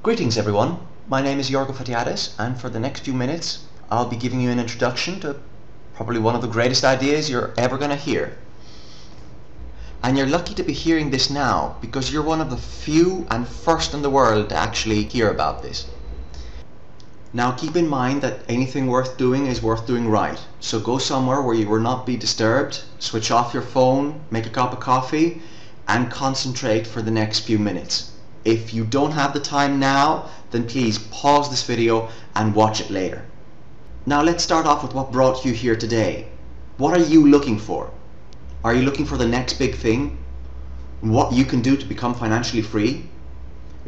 Greetings everyone, my name is Yorgo Fatiadis, and for the next few minutes I'll be giving you an introduction to probably one of the greatest ideas you're ever going to hear. And you're lucky to be hearing this now because you're one of the few and first in the world to actually hear about this. Now keep in mind that anything worth doing is worth doing right, so go somewhere where you will not be disturbed, switch off your phone, make a cup of coffee and concentrate for the next few minutes. If you don't have the time now, then please pause this video and watch it later. Now let's start off with what brought you here today. What are you looking for? Are you looking for the next big thing? What you can do to become financially free?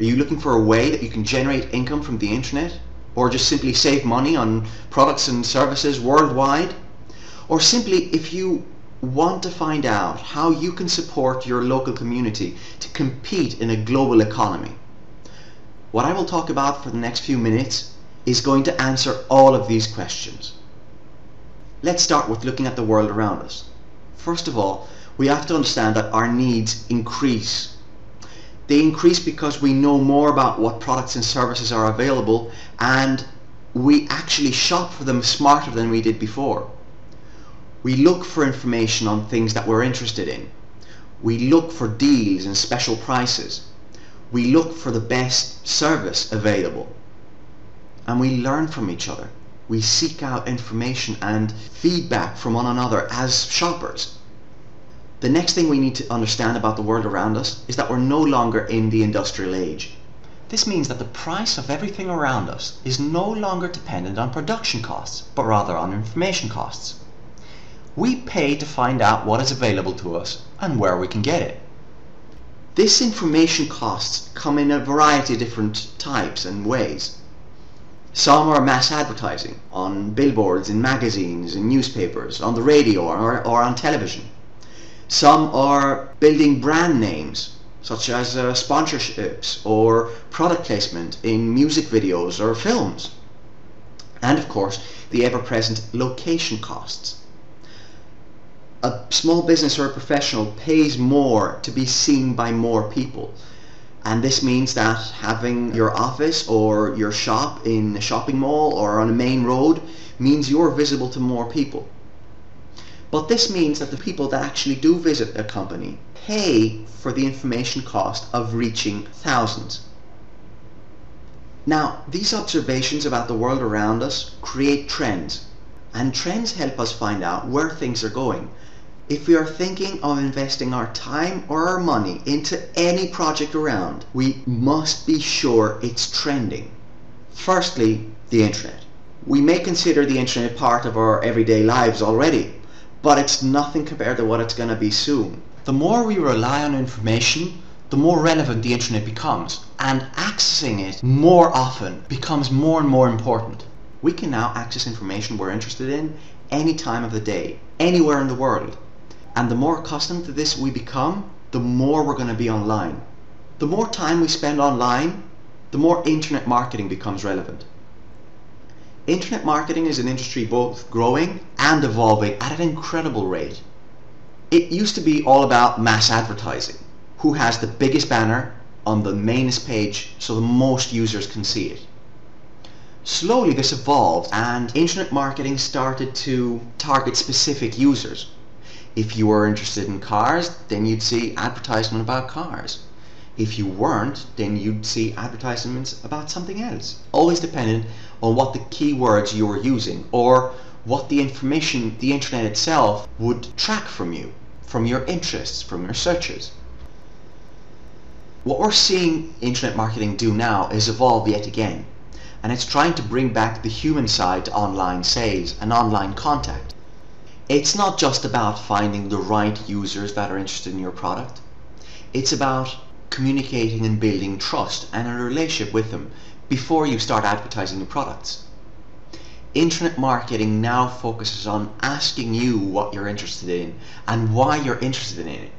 Are you looking for a way that you can generate income from the internet? Or just simply save money on products and services worldwide? Or simply if you want to find out how you can support your local community to compete in a global economy. What I will talk about for the next few minutes is going to answer all of these questions. Let's start with looking at the world around us. First of all, we have to understand that our needs increase. They increase because we know more about what products and services are available, and we actually shop for them smarter than we did before. We look for information on things that we're interested in. We look for deals and special prices. We look for the best service available. And we learn from each other. We seek out information and feedback from one another as shoppers. The next thing we need to understand about the world around us is that we're no longer in the industrial age. This means that the price of everything around us is no longer dependent on production costs, but rather on information costs. We pay to find out what is available to us and where we can get it. This information costs come in a variety of different types and ways. Some are mass advertising on billboards, in magazines, in newspapers, on the radio or on television. Some are building brand names, such as sponsorships or product placement in music videos or films. And of course, the ever-present location costs. A small business or a professional pays more to be seen by more people, and this means that having your office or your shop in a shopping mall or on a main road means you're visible to more people. But this means that the people that actually do visit a company pay for the information cost of reaching thousands. Now, these observations about the world around us create trends, and trends help us find out where things are going. If we are thinking of investing our time or our money into any project around, we must be sure it's trending. Firstly, the internet. We may consider the internet part of our everyday lives already, but it's nothing compared to what it's going to be soon. The more we rely on information, the more relevant the internet becomes, and accessing it more often becomes more and more important. We can now access information we're interested in any time of the day, anywhere in the world. And the more accustomed to this we become, the more we're going to be online. The more time we spend online, the more internet marketing becomes relevant. Internet marketing is an industry both growing and evolving at an incredible rate. It used to be all about mass advertising. Who has the biggest banner on the mainest page so the most users can see it. Slowly this evolved and internet marketing started to target specific users. If you were interested in cars, then you'd see advertisement about cars. If you weren't, then you'd see advertisements about something else. Always dependent on what the keywords you were using or what the information the internet itself would track from you, from your interests, from your searches. What we're seeing internet marketing do now is evolve yet again, and it's trying to bring back the human side to online sales and online contact. It's not just about finding the right users that are interested in your product. It's about communicating and building trust and a relationship with them before you start advertising your products. Internet marketing now focuses on asking you what you're interested in and why you're interested in it.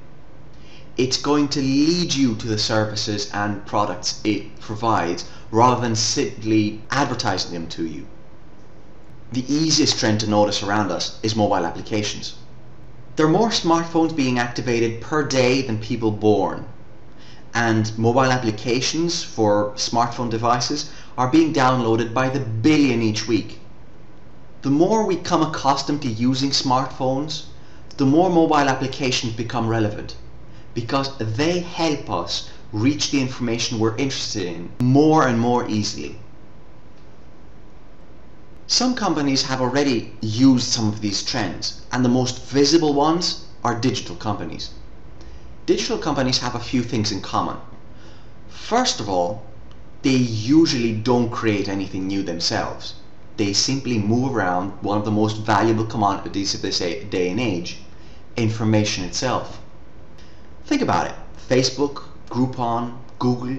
It's going to lead you to the services and products it provides rather than simply advertising them to you. The easiest trend to notice around us is mobile applications. There are more smartphones being activated per day than people born. and mobile applications for smartphone devices are being downloaded by the billion each week. The more we become accustomed to using smartphones, the more mobile applications become relevant, because they help us reach the information we're interested in more and more easily. Some companies have already used some of these trends, and the most visible ones are digital companies. Digital companies have a few things in common. First of all, they usually don't create anything new themselves. They simply move around one of the most valuable commodities of this day and age, information itself. Think about it. Facebook, Groupon, Google,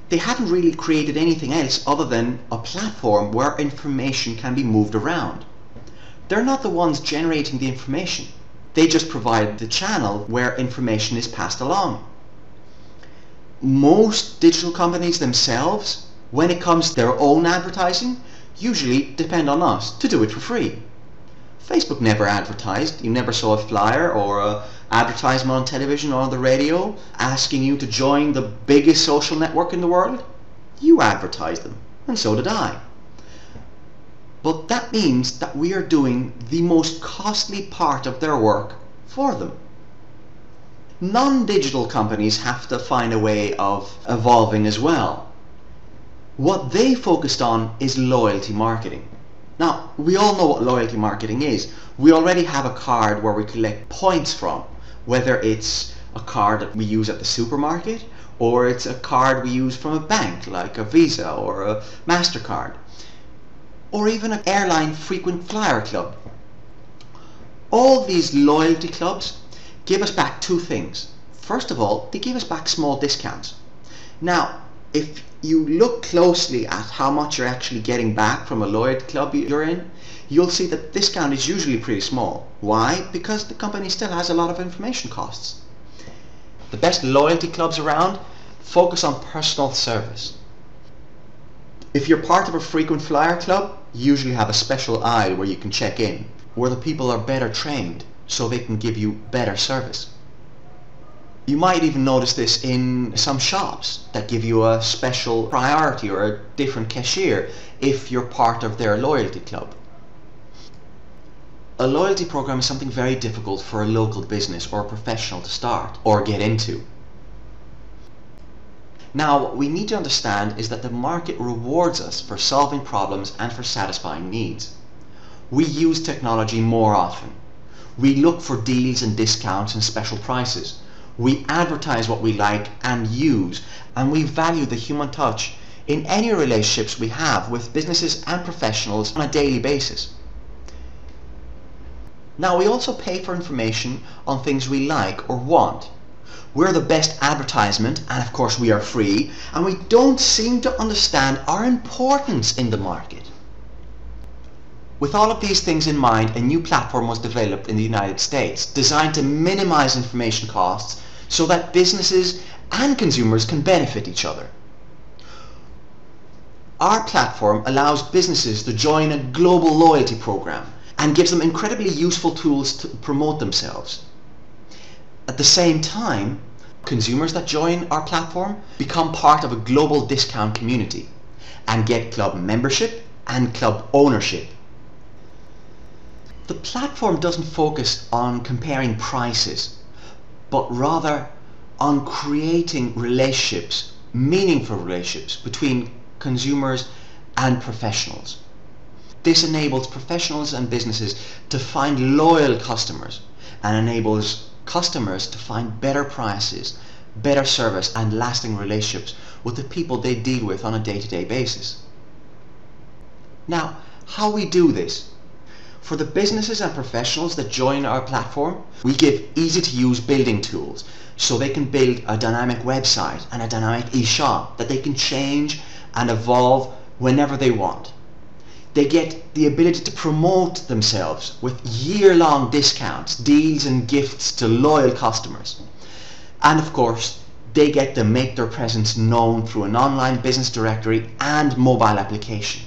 they haven't really created anything else other than a platform where information can be moved around. They're not the ones generating the information. They just provide the channel where information is passed along. Most digital companies themselves, when it comes to their own advertising, usually depend on us to do it for free. Facebook never advertised. You never saw a flyer or an advertisement on television or on the radio asking you to join the biggest social network in the world. You advertised them, and so did I. But that means that we are doing the most costly part of their work for them. Non-digital companies have to find a way of evolving as well. What they focused on is loyalty marketing. Now, we all know what loyalty marketing is. We already have a card where we collect points from, whether it's a card that we use at the supermarket or it's a card we use from a bank like a Visa or a MasterCard, or even an airline frequent flyer club. All these loyalty clubs give us back two things. First of all, they give us back small discounts. Now, if you look closely at how much you're actually getting back from a loyalty club you're in, you'll see that the discount is usually pretty small. Why? Because the company still has a lot of information costs. The best loyalty clubs around focus on personal service. If you're part of a frequent flyer club, you usually have a special aisle where you can check in, where the people are better trained so they can give you better service. You might even notice this in some shops that give you a special priority or a different cashier if you're part of their loyalty club. A loyalty program is something very difficult for a local business or a professional to start or get into. Now, what we need to understand is that the market rewards us for solving problems and for satisfying needs. We use technology more often. We look for deals and discounts and special prices. We advertise what we like and use, and we value the human touch in any relationships we have with businesses and professionals on a daily basis. Now, we also pay for information on things we like or want. We're the best advertisement, and of course we are free, and we don't seem to understand our importance in the market. With all of these things in mind, a new platform was developed in the United States designed to minimize information costs so that businesses and consumers can benefit each other. Our platform allows businesses to join a global loyalty program and gives them incredibly useful tools to promote themselves. At the same time, consumers that join our platform become part of a global discount community and get club membership and club ownership. The platform doesn't focus on comparing prices, but rather on creating relationships, meaningful relationships between consumers and professionals. This enables professionals and businesses to find loyal customers and enables customers to find better prices, better service and lasting relationships with the people they deal with on a day-to-day basis. Now, how we do this? For the businesses and professionals that join our platform, we give easy-to-use building tools so they can build a dynamic website and a dynamic e-shop that they can change and evolve whenever they want. They get the ability to promote themselves with year-long discounts, deals and gifts to loyal customers. And of course, they get to make their presence known through an online business directory and mobile application.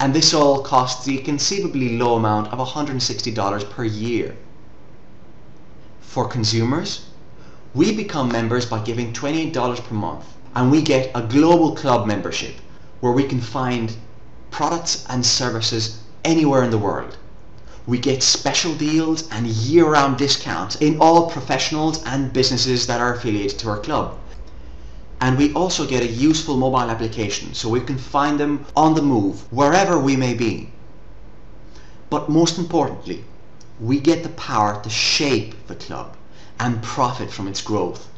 And this all costs the conceivably low amount of $160 per year. For consumers, We become members by giving $28 per month, and we get a global club membership where we can find products and services anywhere in the world. We get special deals and year-round discounts in all professionals and businesses that are affiliated to our club. And we also get a useful mobile application so we can find them on the move wherever we may be. But most importantly, we get the power to shape the club and profit from its growth.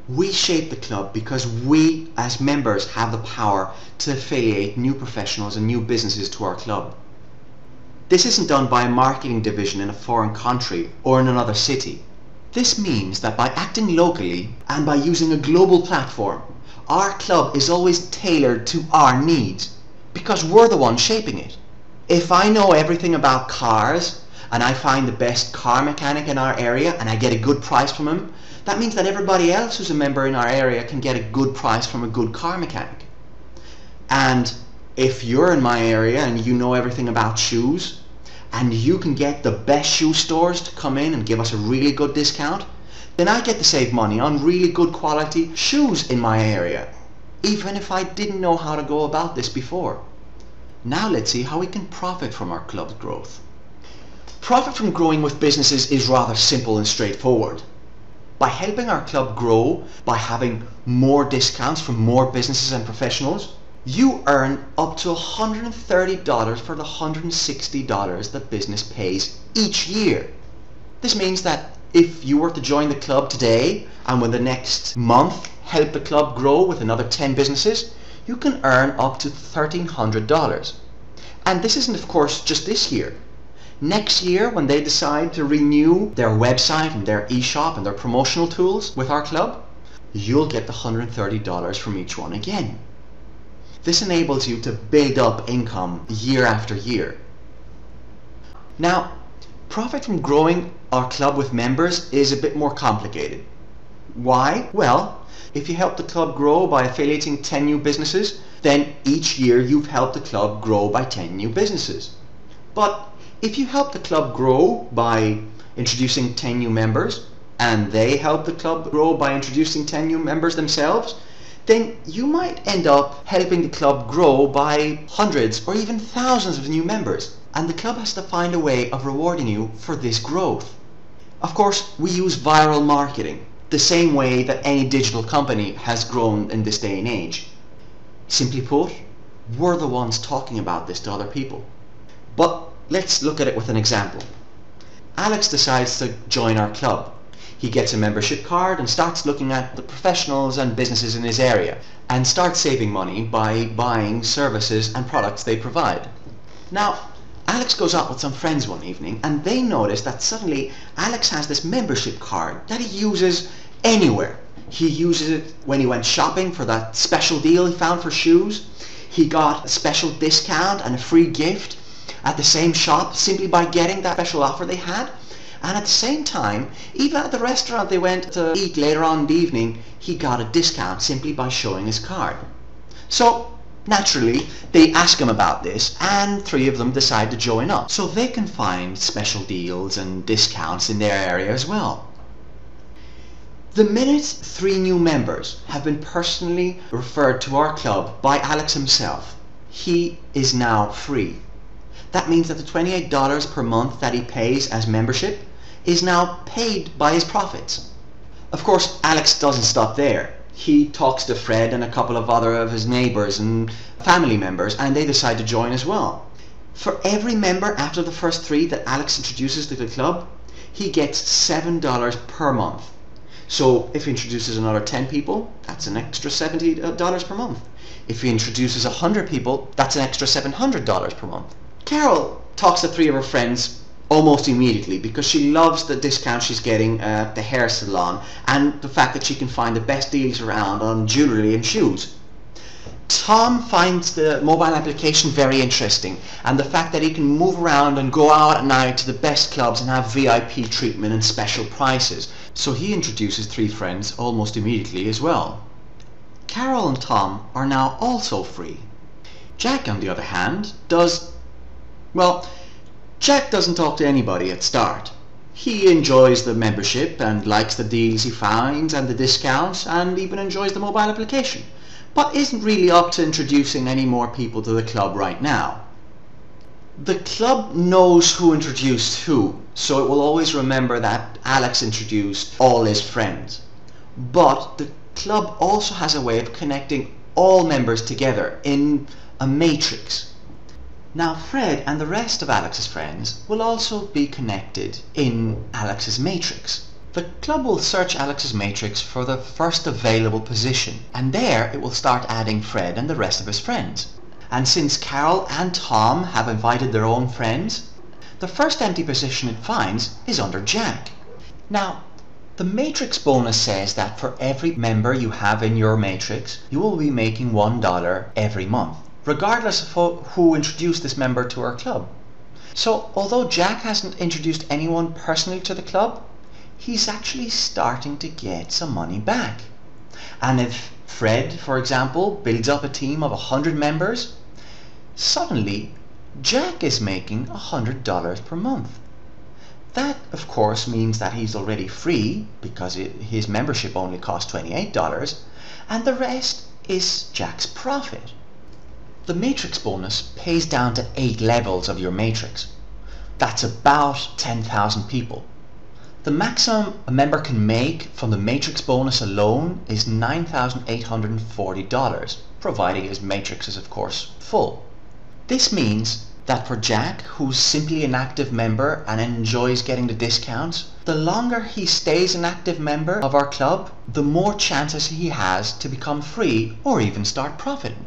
We shape the club because we as members have the power to affiliate new professionals and new businesses to our club. This isn't done by a marketing division in a foreign country or in another city. This means that by acting locally and by using a global platform, our club is always tailored to our needs because we're the ones shaping it. If I know everything about cars and I find the best car mechanic in our area and I get a good price from him, that means that everybody else who's a member in our area can get a good price from a good car mechanic. And if you're in my area and you know everything about shoes, and you can get the best shoe stores to come in and give us a really good discount, then I get to save money on really good quality shoes in my area, even if I didn't know how to go about this before. Now let's see how we can profit from our club's growth. Profit from growing with businesses is rather simple and straightforward. By helping our club grow, by having more discounts from more businesses and professionals, you earn up to $130 for the $160 that business pays each year. This means that if you were to join the club today and within the next month help the club grow with another 10 businesses, you can earn up to $1,300. And this isn't of course just this year. Next year when they decide to renew their website and their e-shop and their promotional tools with our club, you'll get the $130 from each one again. This enables you to build up income year after year. Now, profit from growing our club with members is a bit more complicated. Why? Well, if you help the club grow by affiliating 10 new businesses, then each year you've helped the club grow by 10 new businesses. But if you help the club grow by introducing 10 new members, and they help the club grow by introducing 10 new members themselves, then you might end up helping the club grow by hundreds or even thousands of new members, and the club has to find a way of rewarding you for this growth. Of course, we use viral marketing, the same way that any digital company has grown in this day and age. Simply put, we're the ones talking about this to other people. But let's look at it with an example. Alex decides to join our club. He gets a membership card and starts looking at the professionals and businesses in his area and starts saving money by buying services and products they provide. Now, Alex goes out with some friends one evening and they notice that suddenly Alex has this membership card that he uses anywhere. He uses it when he went shopping for that special deal he found for shoes. He got a special discount and a free gift at the same shop simply by getting that special offer they had. And at the same time, even at the restaurant they went to eat later on in the evening, he got a discount simply by showing his card. So, naturally, they ask him about this, and 3 of them decide to join up, so they can find special deals and discounts in their area as well. The minute 3 new members have been personally referred to our club by Alex himself, he is now free. That means that the $28 per month that he pays as membership is now paid by his profits. Of course, Alex doesn't stop there. He talks to Fred and a couple of other of his neighbours and family members, and they decide to join as well. For every member after the first 3 that Alex introduces to the club, he gets $7 per month. So if he introduces another 10 people, that's an extra $70 per month. If he introduces 100 people, that's an extra $700 per month. Carol talks to 3 of her friends almost immediately because she loves the discount she's getting at the hair salon and the fact that she can find the best deals around on jewellery and shoes. Tom finds the mobile application very interesting and the fact that he can move around and go out at night to the best clubs and have VIP treatment and special prices. So he introduces 3 friends almost immediately as well. Carol and Tom are now also free. Jack, on the other hand, Jack doesn't talk to anybody at start. He enjoys the membership and likes the deals he finds and the discounts, and even enjoys the mobile application, but isn't really up to introducing any more people to the club right now. The club knows who introduced who, so it will always remember that Alex introduced all his friends. But the club also has a way of connecting all members together in a matrix. Now Fred and the rest of Alex's friends will also be connected in Alex's matrix. The club will search Alex's matrix for the first available position, and there it will start adding Fred and the rest of his friends. And since Carol and Tom have invited their own friends, the first empty position it finds is under Jack. Now, the matrix bonus says that for every member you have in your matrix, you will be making $1 every month, regardless of who introduced this member to our club. So, although Jack hasn't introduced anyone personally to the club, he's actually starting to get some money back. And if Fred, for example, builds up a team of 100 members, suddenly Jack is making $100 per month. That, of course, means that he's already free because his membership only costs $28, and the rest is Jack's profit. The matrix bonus pays down to 8 levels of your matrix. That's about 10,000 people. The maximum a member can make from the matrix bonus alone is $9,840, providing his matrix is of course full. This means that for Jack, who's simply an active member and enjoys getting the discounts, the longer he stays an active member of our club, the more chances he has to become free or even start profiting.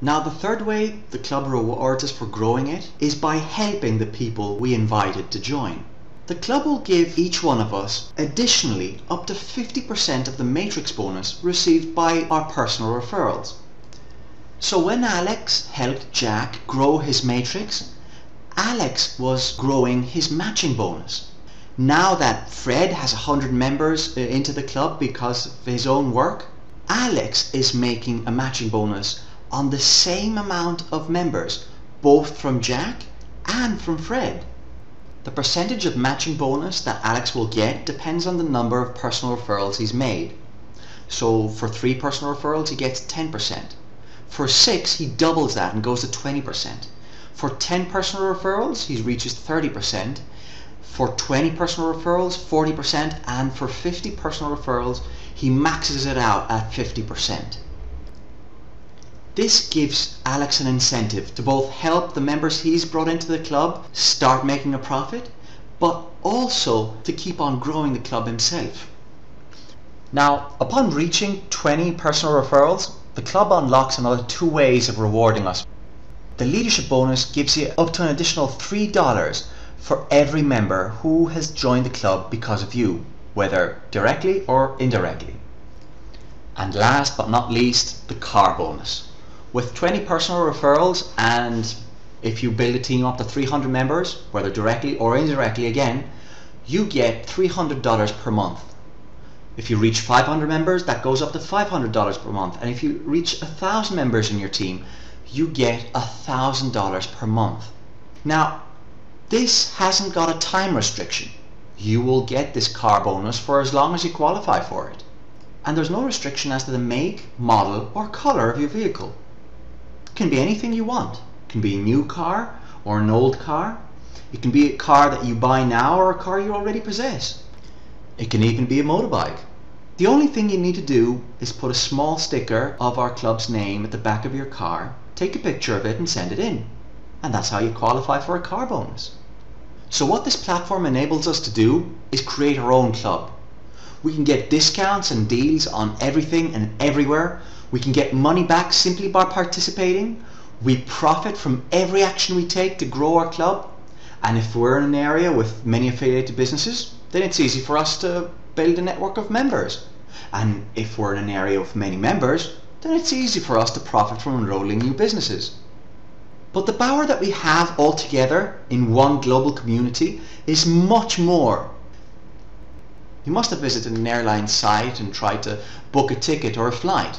Now, the third way the club rewards us for growing it is by helping the people we invited to join. The club will give each one of us additionally up to 50% of the matrix bonus received by our personal referrals. So when Alex helped Jack grow his matrix, Alex was growing his matching bonus. Now that Fred has 100 members into the club because of his own work, Alex is making a matching bonus on the same amount of members, both from Jack and from Fred. The percentage of matching bonus that Alex will get depends on the number of personal referrals he's made. So for 3 personal referrals he gets 10%. For 6 he doubles that and goes to 20%. For 10 personal referrals he reaches 30%. For 20 personal referrals 40%, and for 50 personal referrals he maxes it out at 50%. This gives Alex an incentive to both help the members he's brought into the club start making a profit, but also to keep on growing the club himself. Now, upon reaching 20 personal referrals, the club unlocks another 2 ways of rewarding us. The leadership bonus gives you up to an additional $3 for every member who has joined the club because of you, whether directly or indirectly. And last but not least, the car bonus. With 20 personal referrals, and if you build a team up to 300 members, whether directly or indirectly again, you get $300 per month. If you reach 500 members, that goes up to $500 per month. And if you reach 1,000 members in your team, you get $1,000 per month. Now, this hasn't got a time restriction. You will get this car bonus for as long as you qualify for it. And there's no restriction as to the make, model, or color of your vehicle. It can be anything you want. It can be a new car or an old car. It can be a car that you buy now or a car you already possess. It can even be a motorbike. The only thing you need to do is put a small sticker of our club's name at the back of your car, take a picture of it and send it in. And that's how you qualify for a car bonus. So what this platform enables us to do is create our own club. We can get discounts and deals on everything and everywhere. We can get money back simply by participating. We profit from every action we take to grow our club. And if we're in an area with many affiliated businesses, then it's easy for us to build a network of members. And if we're in an area with many members, then it's easy for us to profit from enrolling new businesses. But the power that we have all together in one global community is much more. You must have visited an airline site and tried to book a ticket or a flight.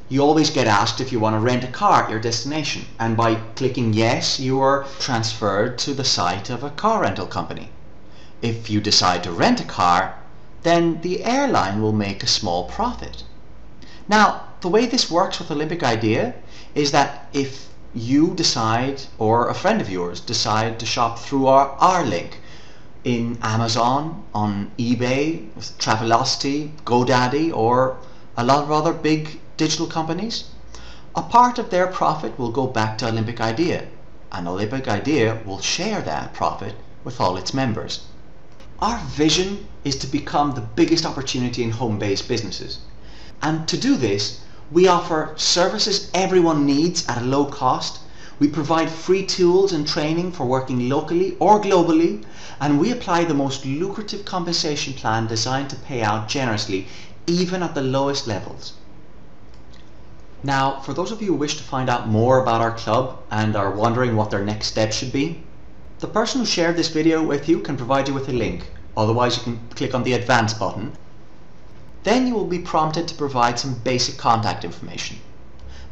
You always get asked if you want to rent a car at your destination, and by clicking yes, you are transferred to the site of a car rental company. If you decide to rent a car, then the airline will make a small profit. Now, the way this works with Olympic Idea is that if you decide, or a friend of yours decide to shop through our link in Amazon, on eBay, with Travelocity, GoDaddy, or a lot of other big digital companies, a part of their profit will go back to Olympic Idea, and Olympic Idea will share that profit with all its members. Our vision is to become the biggest opportunity in home-based businesses. And to do this, we offer services everyone needs at a low cost. We provide free tools and training for working locally or globally, and we apply the most lucrative compensation plan designed to pay out generously, even at the lowest levels. Now, for those of you who wish to find out more about our club and are wondering what their next step should be, the person who shared this video with you can provide you with a link. Otherwise, you can click on the Advance button. Then you will be prompted to provide some basic contact information.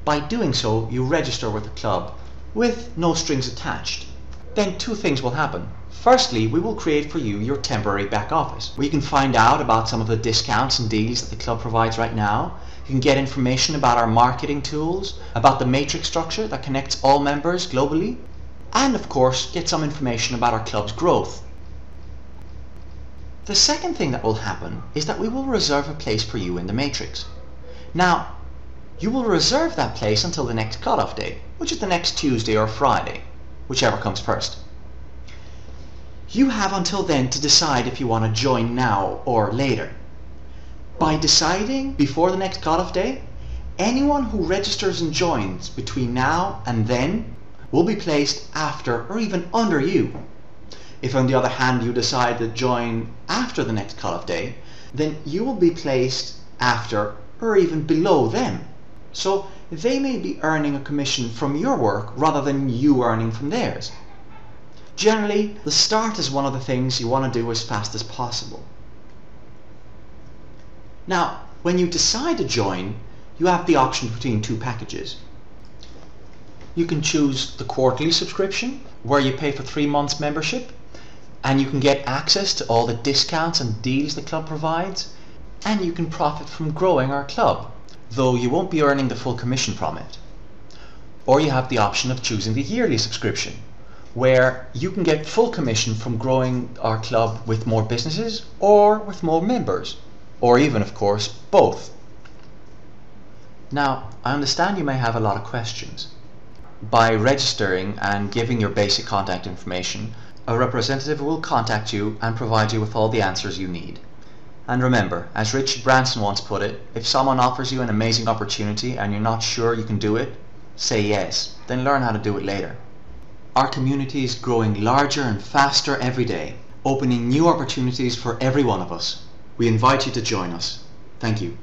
By doing so, you register with the club with no strings attached. Then two things will happen. Firstly, we will create for you your temporary back office, where you can find out about some of the discounts and deals that the club provides right now. You can get information about our marketing tools, about the matrix structure that connects all members globally, and of course get some information about our club's growth. The second thing that will happen is that we will reserve a place for you in the matrix. Now, you will reserve that place until the next cutoff date, which is the next Tuesday or Friday, whichever comes first. You have until then to decide if you want to join now or later. By deciding before the next cutoff date, anyone who registers and joins between now and then will be placed after or even under you. If on the other hand you decide to join after the next cutoff date, then you will be placed after or even below them. So they may be earning a commission from your work rather than you earning from theirs. Generally, the start is one of the things you want to do as fast as possible. Now, when you decide to join, you have the option between two packages. You can choose the quarterly subscription, where you pay for 3 months membership, and you can get access to all the discounts and deals the club provides, and you can profit from growing our club, though you won't be earning the full commission from it. Or you have the option of choosing the yearly subscription, where you can get full commission from growing our club with more businesses or with more members, or even, of course, both. Now, I understand you may have a lot of questions. By registering and giving your basic contact information, a representative will contact you and provide you with all the answers you need. And remember, as Richard Branson once put it, if someone offers you an amazing opportunity and you're not sure you can do it, say yes, then learn how to do it later. Our community is growing larger and faster every day, opening new opportunities for every one of us. We invite you to join us. Thank you.